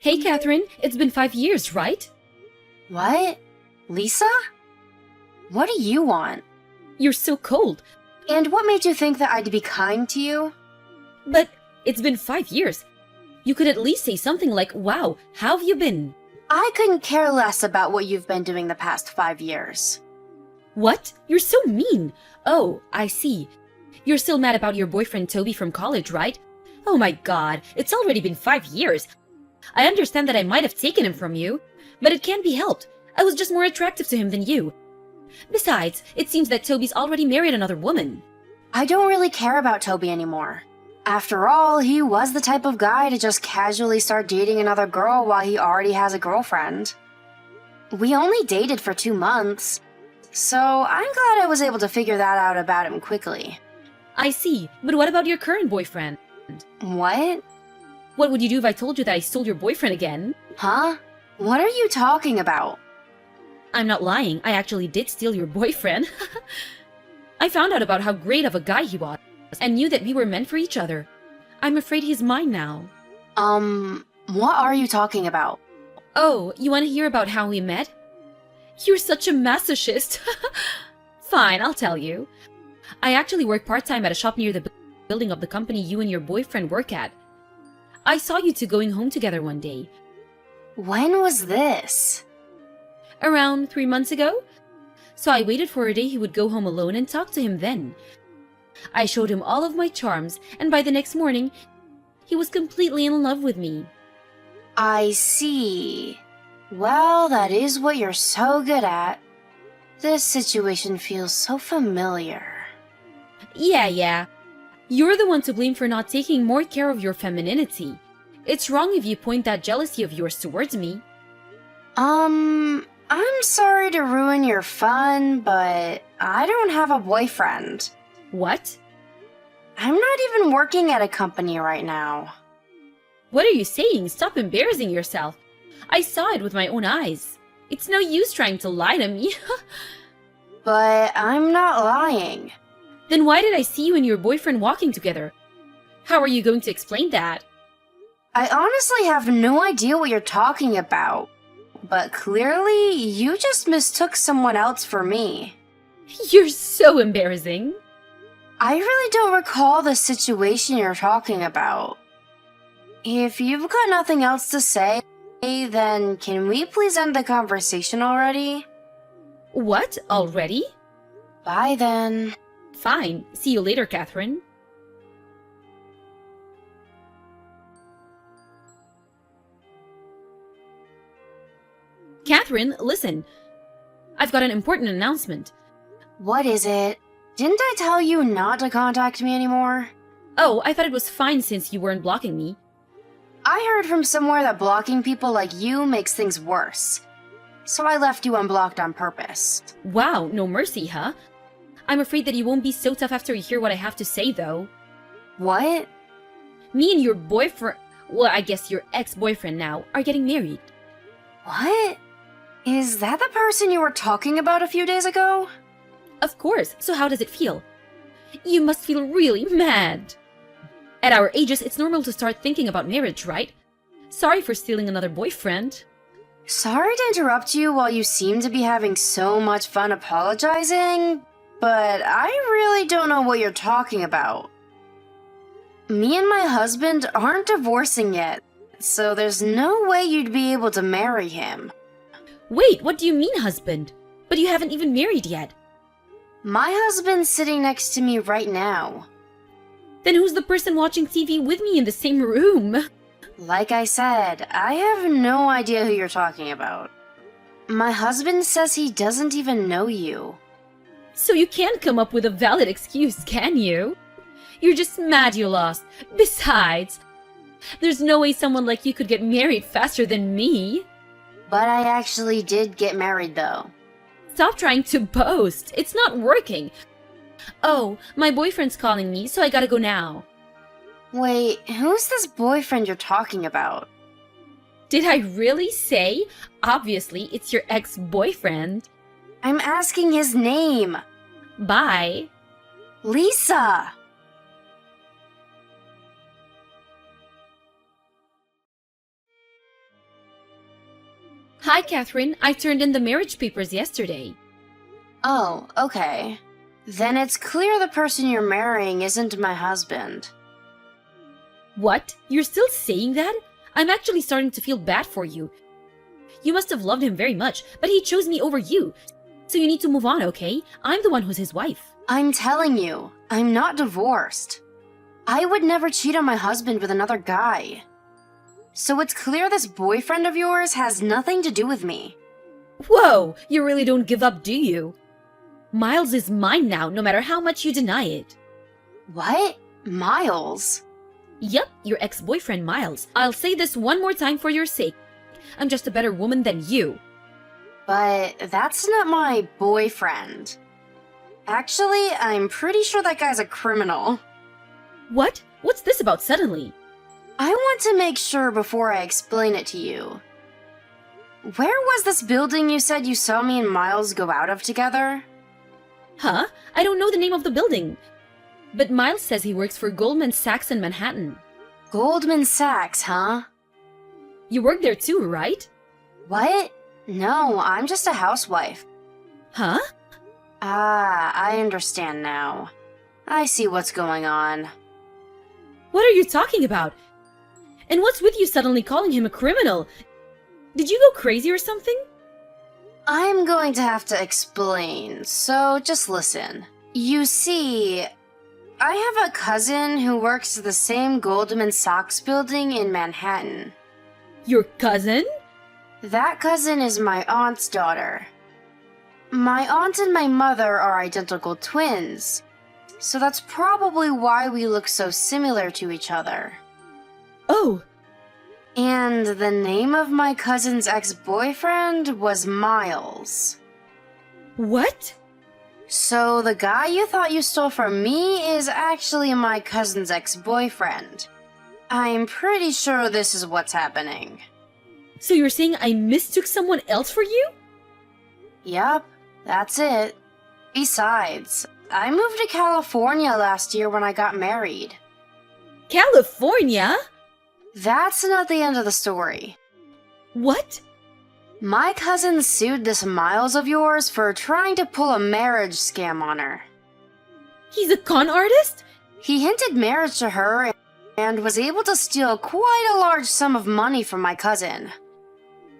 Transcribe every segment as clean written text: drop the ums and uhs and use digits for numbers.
Hey, Catherine, it's been 5 years, right? What? Lisa? What do you want? You're so cold. And what made you think that I'd be kind to you? But it's been 5 years. You could at least say something like, wow, how have you been? I couldn't care less about what you've been doing the past 5 years. What? You're so mean. Oh, I see. You're still mad about your boyfriend Toby from college, right? Oh my god, it's already been 5 years. I understand that I might have taken him from you, but it can't be helped. I was just more attractive to him than you. Besides, it seems that Toby's already married another woman. I don't really care about Toby anymore. After all, he was the type of guy to just casually start dating another girl while he already has a girlfriend. We only dated for 2 months, so I'm glad I was able to figure that out about him quickly. I see, but what about your current boyfriend? What? What would you do if I told you that I stole your boyfriend again? Huh? What are you talking about? I'm not lying, I actually did steal your boyfriend. I found out about how great of a guy he was, and knew that we were meant for each other. I'm afraid he's mine now. What are you talking about? Oh, you want to hear about how we met? You're such a masochist. Fine, I'll tell you. I actually work part-time at a shop near the building of the company you and your boyfriend work at. I saw you two going home together one day. When was this? Around 3 months ago? So I waited for a day he would go home alone and talk to him then. I showed him all of my charms, and by the next morning, he was completely in love with me. I see. Well, that is what you're so good at. This situation feels so familiar. Yeah. You're the one to blame for not taking more care of your femininity. It's wrong if you point that jealousy of yours towards me. I'm sorry to ruin your fun, but I don't have a boyfriend. What? I'm not even working at a company right now. What are you saying? Stop embarrassing yourself. I saw it with my own eyes. It's no use trying to lie to me. But I'm not lying. Then why did I see you and your boyfriend walking together? How are you going to explain that? I honestly have no idea what you're talking about. But clearly, you just mistook someone else for me. You're so embarrassing. I really don't recall the situation you're talking about. If you've got nothing else to say, then can we please end the conversation already? What? Already? Bye then. Fine. See you later, Catherine. Catherine, listen. I've got an important announcement. What is it? Didn't I tell you not to contact me anymore? Oh, I thought it was fine since you weren't blocking me. I heard from somewhere that blocking people like you makes things worse. So I left you unblocked on purpose. Wow, no mercy, huh? I'm afraid that you won't be so tough after you hear what I have to say, though. What? Me and your boyfriend, well, I guess your ex-boyfriend now, are getting married. What? Is that the person you were talking about a few days ago? Of course, so how does it feel? You must feel really mad. At our ages, it's normal to start thinking about marriage, right? Sorry for stealing another boyfriend. Sorry to interrupt you while you seem to be having so much fun apologizing, but I really don't know what you're talking about. Me and my husband aren't divorcing yet, so there's no way you'd be able to marry him. Wait, what do you mean, husband? But you haven't even married yet. My husband's sitting next to me right now. Then who's the person watching TV with me in the same room? Like I said, I have no idea who you're talking about. My husband says he doesn't even know you. So you can't come up with a valid excuse, can you? You're just mad you lost. Besides, there's no way someone like you could get married faster than me. But I actually did get married though. Stop trying to boast. It's not working. Oh, my boyfriend's calling me, so I gotta go now. Wait, who's this boyfriend you're talking about? Did I really say? Obviously, it's your ex-boyfriend. I'm asking his name. Bye. Lisa! Hi, Catherine. I turned in the marriage papers yesterday. Oh, okay. Then it's clear the person you're marrying isn't my husband. What? You're still saying that? I'm actually starting to feel bad for you. You must have loved him very much, but he chose me over you. So you need to move on, okay? I'm the one who's his wife. I'm telling you, I'm not divorced. I would never cheat on my husband with another guy. So it's clear this boyfriend of yours has nothing to do with me. Whoa! You really don't give up, do you? Miles is mine now, no matter how much you deny it. What? Miles? Yep, your ex-boyfriend Miles. I'll say this one more time for your sake. I'm just a better woman than you. But that's not my boyfriend. Actually, I'm pretty sure that guy's a criminal. What? What's this about suddenly? I want to make sure before I explain it to you. Where was this building you said you saw me and Miles go out of together? Huh? I don't know the name of the building. But Miles says he works for Goldman Sachs in Manhattan. Goldman Sachs, huh? You work there too, right? What? No, I'm just a housewife. Huh? Ah, I understand now. I see what's going on. What are you talking about? And what's with you suddenly calling him a criminal? Did you go crazy or something? I'm going to have to explain, so just listen. You see, I have a cousin who works at the same Goldman Sachs building in Manhattan. Your cousin? That cousin is my aunt's daughter. My aunt and my mother are identical twins, so that's probably why we look so similar to each other. Oh, And the name of my cousin's ex-boyfriend was Miles. what? So the guy you thought you stole from me is actually my cousin's ex-boyfriend. I'm pretty sure this is what's happening. So you're saying I mistook someone else for you? Yup, that's it. Besides, I moved to California last year when I got married. California? That's not the end of the story. What? My cousin sued this Miles of yours for trying to pull a marriage scam on her. He's a con artist? He hinted marriage to her and was able to steal quite a large sum of money from my cousin.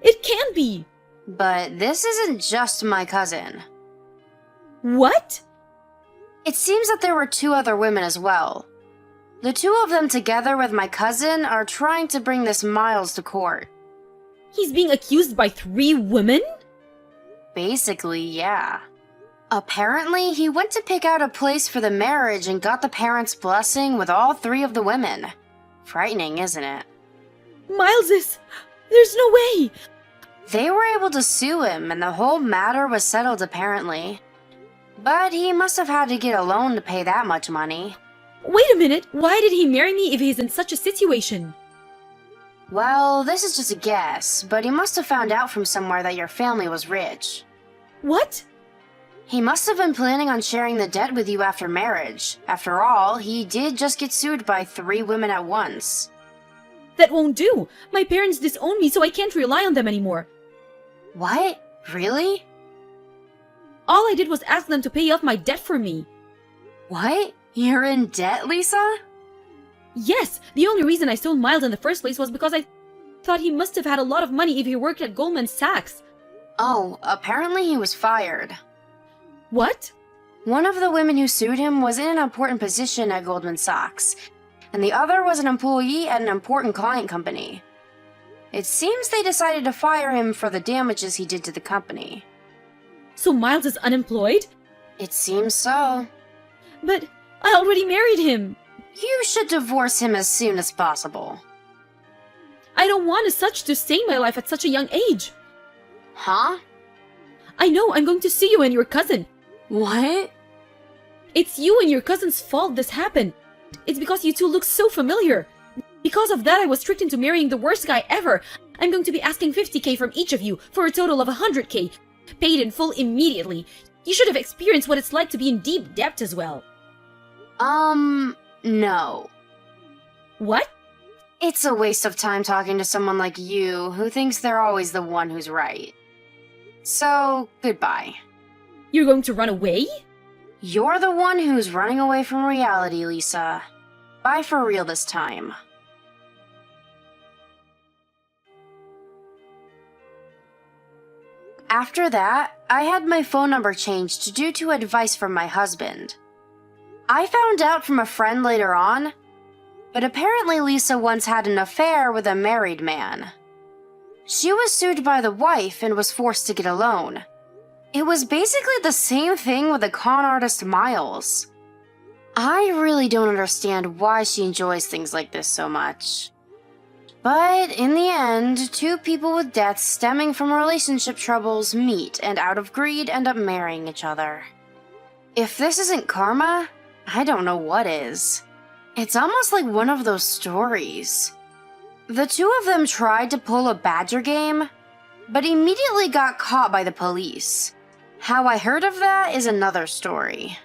It can't be. But this isn't just my cousin. What? It seems that there were two other women as well. The two of them together with my cousin are trying to bring this Miles to court. He's being accused by 3 women? Basically, yeah. Apparently, he went to pick out a place for the marriage and got the parents' blessing with all 3 of the women. Frightening, isn't it? Miles is... There's no way! They were able to sue him, and the whole matter was settled apparently. But he must have had to get a loan to pay that much money. Wait a minute, why did he marry me if he's in such a situation? Well, this is just a guess, but he must have found out from somewhere that your family was rich. What? He must have been planning on sharing the debt with you after marriage. After all, he did just get sued by 3 women at once. That won't do. My parents disown me, so I can't rely on them anymore. What? Really? All I did was ask them to pay off my debt for me. What? You're in debt, Lisa? Yes, the only reason I sold Miles in the first place was because I thought he must have had a lot of money if he worked at Goldman Sachs. Oh, apparently he was fired. What? One of the women who sued him was in an important position at Goldman Sachs, and the other was an employee at an important client company. It seems they decided to fire him for the damages he did to the company. So Miles is unemployed? It seems so. But I already married him. You should divorce him as soon as possible. I don't want such to stay in my life at such a young age. Huh? I know, I'm going to sue you and your cousin. What? It's you and your cousin's fault this happened. It's because you two look so familiar. Because of that, I was tricked into marrying the worst guy ever. I'm going to be asking 50K from each of you for a total of 100K. Paid in full immediately. You should have experienced what it's like to be in deep debt as well. No. What? It's a waste of time talking to someone like you who thinks they're always the one who's right. So, goodbye. You're going to run away? You're the one who's running away from reality, Lisa. Bye for real this time. After that, I had my phone number changed due to advice from my husband. I found out from a friend later on, but apparently Lisa once had an affair with a married man. She was sued by the wife and was forced to get a loan. It was basically the same thing with the con artist Miles. I really don't understand why she enjoys things like this so much. But in the end, two people with deaths stemming from relationship troubles meet and out of greed end up marrying each other. If this isn't karma, I don't know what is. It's almost like one of those stories. The two of them tried to pull a Badger game, but immediately got caught by the police. How I heard of that is another story.